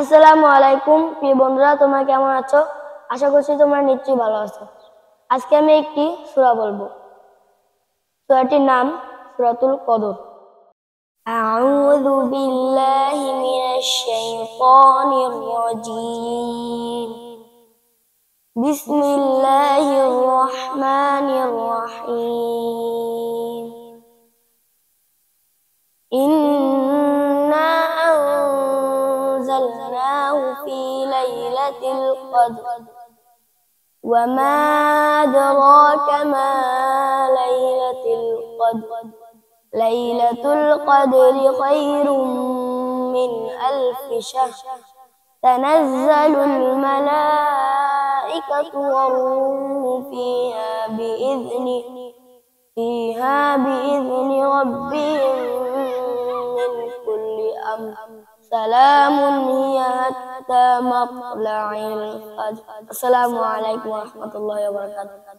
আসসালামু আলাইকুম প্রিয় বন্ধুরা, তোমরা কেমন আছো? আশা করছি তোমরা নিশ্চয়ই ভালো আছো। আজকে আমি একটি সূরা বলবো। সূরাটির নাম সূরাতুল কদর। আউযু বিল্লাহি মিনাশ শাইতানির রাজীম। বিসমিল্লাহির রহমানির রহিম। في ليلة القدر وما أدراك ما ليلة القدر ليلة القدر خير من 1000 شهر تنزل الملائكة والروح فيها بإذن ربهم من كل أمر سلام هي حتى مطلع الفجر. السلام عليكم ورحمة الله وبركاته.